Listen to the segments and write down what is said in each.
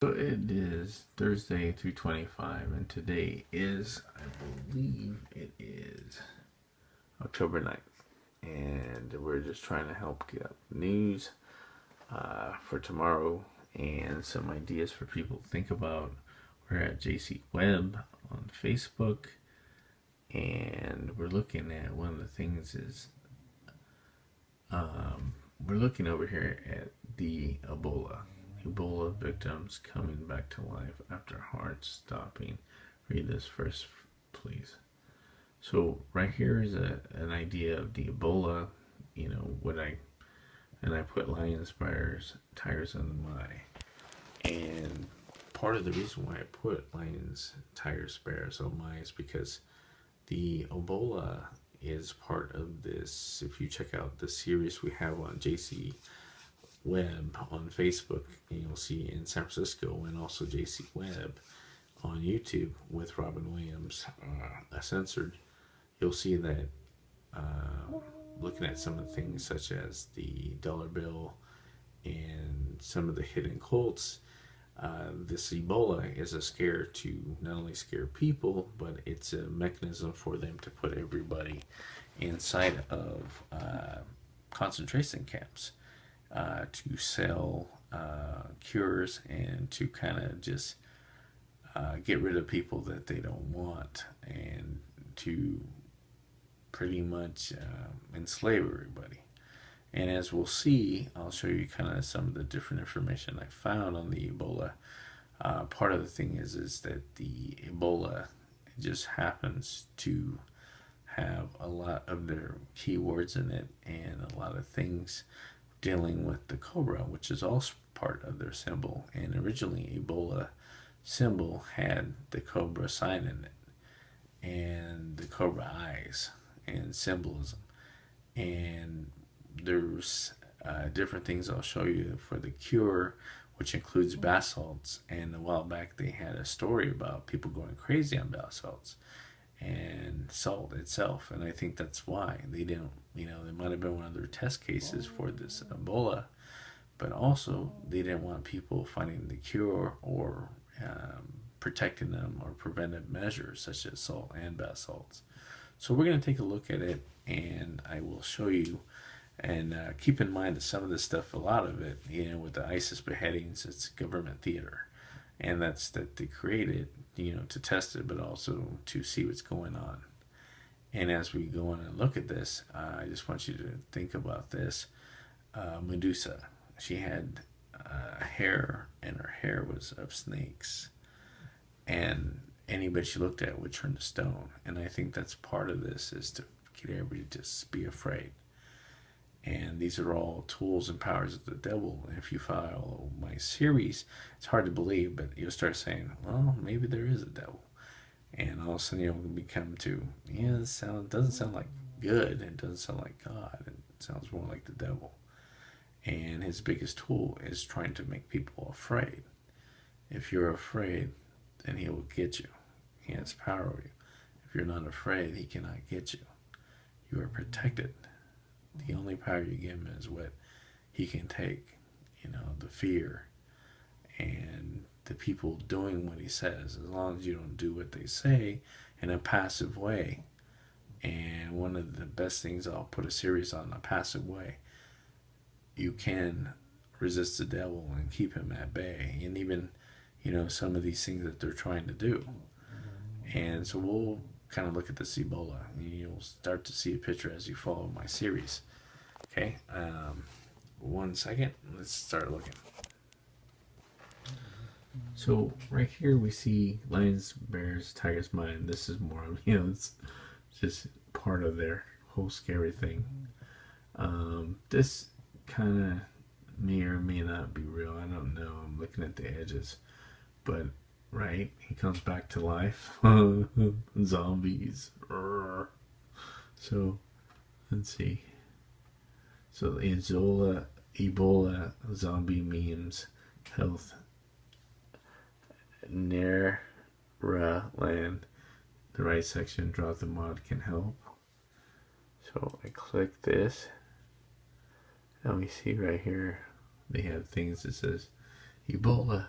So it is Thursday through 25, and today is, I believe it is October 9th. And we're just trying to help get up news for tomorrow and some ideas for people to think about. We're at JC Webb on Facebook, and we're looking at one of the things is we're looking over here at the Ebola victims coming back to life after heart stopping. Read this first, please. So right here is an idea of the Ebola, I put lions, bears, tigers on the my. And part of the reason why I put lions, tigers, bears on my is because the Ebola is part of this. If you check out the series we have on JC Webb on Facebook, and you'll see in San Francisco, and also JC Webb on YouTube with Robin Williams, Censored, you'll see that looking at some of the things such as the dollar bill and some of the hidden cults, this Ebola is a scare to not only scare people, but it's a mechanism for them to put everybody inside of concentration camps to sell cures and to kind of just get rid of people that they don't want, and to pretty much enslave everybody. And as we'll see, I'll show you kind of some of the different information I found on the Ebola. Part of the thing is that the Ebola just happens to have a lot of their keywords in it and a lot of things dealing with the cobra, which is also part of their symbol. And originally Ebola symbol had the cobra sign in it and the cobra eyes and symbolism. And there's different things I'll show you for the cure, which includes bath salts. And a while back they had a story about people going crazy on bath salts and salt itself, and I think that's why they didn't, they might have been one of their test cases for this Ebola, but also they didn't want people finding the cure or protecting them or preventive measures such as salt and bath salts. So we're going to take a look at it, and I will show you. And keep in mind that some of this stuff, a lot of it, with the ISIS beheadings, it's government theater. And that's that they created, to test it, but also to see what's going on. And as we go on and look at this, I just want you to think about this. Medusa, she had hair, and her hair was of snakes. And anybody she looked at would turn to stone. And I think that's part of this, is to get everybody to just be afraid. And these are all tools and powers of the devil. And if you follow my series, it's hard to believe, but you'll start saying, well, maybe there is a devil. And all of a sudden you'll become to, this doesn't sound like good. It doesn't sound like God. It sounds more like the devil. And his biggest tool is trying to make people afraid. If you're afraid, then he will get you. He has power over you. If you're not afraid, he cannot get you. You are protected. The only power you give him is what he can take, the fear and the people doing what he says, as long as you don't do what they say in a passive way. And one of the best things, I'll put a series on a passive way, you can resist the devil and keep him at bay. And even, some of these things that they're trying to do. And so we'll kind of look at this Ebola, and you'll start to see a picture as you follow my series. Okay, 1 second, let's start looking. So right here we see lions, bears, tigers, mine. This is more of, it's just part of their whole scary thing. This kind of may or may not be real. I don't know. I'm looking at the edges, but right, he comes back to life. Zombies. So let's see. So Ebola zombie memes, health, Nera land, the right section, drop the mod can help. So I click this, and we see right here they have things that says Ebola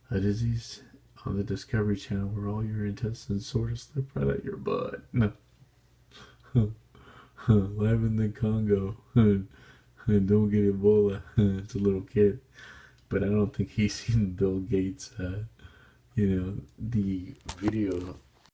A disease on the Discovery Channel where all your intestines sort of slip right out your butt. No. Live in the Congo. Don't get Ebola. It's a little kid. But I don't think he's seen Bill Gates, the video